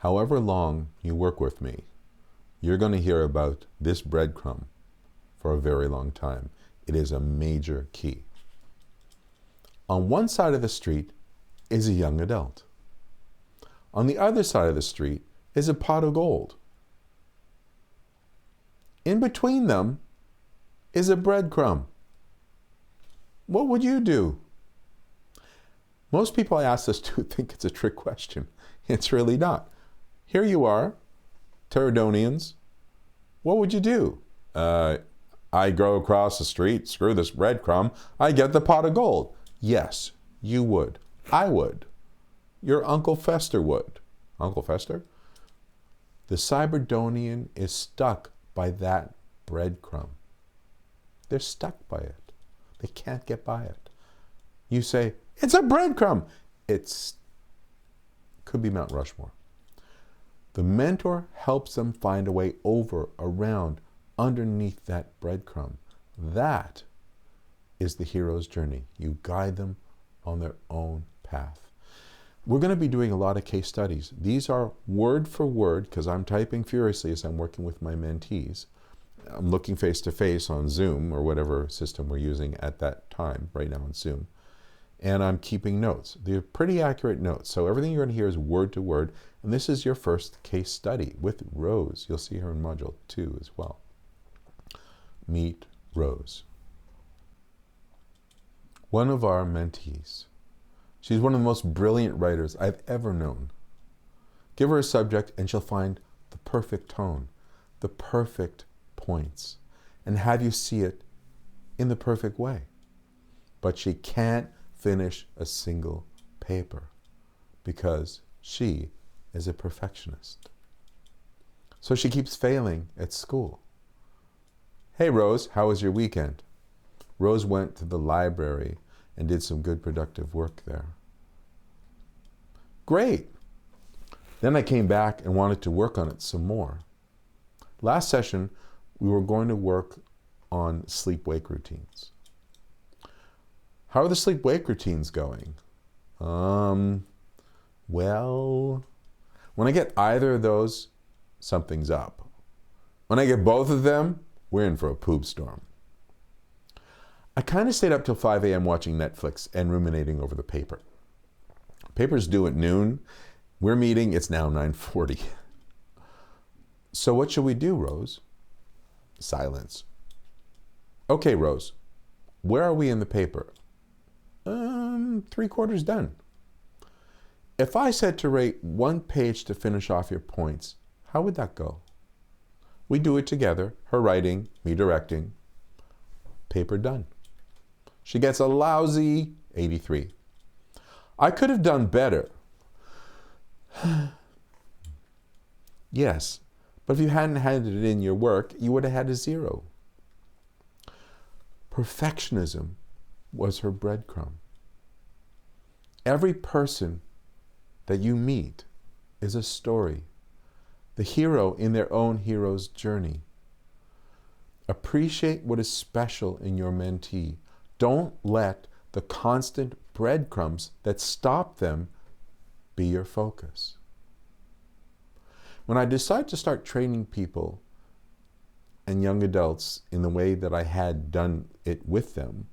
however long you work with me, you're going to hear about this breadcrumb for a very long time. It is a major key. On one side of the street is a young adult. On the other side of the street is a pot of gold. In between them is a breadcrumb. What would you do? Most people I ask this to think it's a trick question. It's really not. Here you are, Pterodonians. What would you do? I go across the street, screw this breadcrumb, I get the pot of gold. Yes, you would. I would. Your Uncle Fester would. Uncle Fester? The Cyberdonian is stuck by that breadcrumb. They're stuck by it. They can't get by it. You say, it's a breadcrumb. Could be Mount Rushmore. The mentor helps them find a way over, around, underneath that breadcrumb. That is the hero's journey. You guide them on their own path. We're going to be doing a lot of case studies. These are word for word, because I'm typing furiously as I'm working with my mentees. I'm looking face to face on Zoom or whatever system we're using at that time, right now on Zoom. And I'm keeping notes. They're pretty accurate notes. So everything you're going to hear is word to word. And this is your first case study with Rose. You'll see her in Module 2 as well. Meet Rose. One of our mentees. She's one of the most brilliant writers I've ever known. Give her a subject and she'll find the perfect tone, the perfect points, and have you see it in the perfect way. But she can't finish a single paper because she is a perfectionist. So she keeps failing at school. Hey Rose, how was your weekend? Rose went to the library and did some good productive work there. Great. Then I came back and wanted to work on it some more. Last session, we were going to work on sleep-wake routines. How are the sleep-wake routines going? Well, when I get either of those, something's up. When I get both of them, we're in for a poop storm. I kind of stayed up till 5 a.m. watching Netflix and ruminating over the paper. Paper's due at noon. We're meeting, it's now 9:40. So what should we do, Rose? Silence. Okay, Rose, where are we in the paper? 3/4 done. If I said to rate 1 page to finish off your points, how would that go? We do it together, her writing, me directing. Paper done. She gets a lousy 83. I could have done better. Yes, but if you hadn't handed in your work, you would have had a 0. Perfectionism was her breadcrumb. Every person that you meet is a story, the hero in their own hero's journey. Appreciate what is special in your mentee. Don't let the constant breadcrumbs that stop them be your focus. When I decided to start training people and young adults in the way that I had done it with them,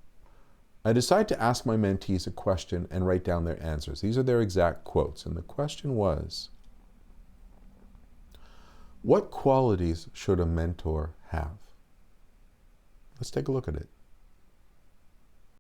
I decided to ask my mentees a question and write down their answers. These are their exact quotes. And the question was, what qualities should a mentor have? Let's take a look at it.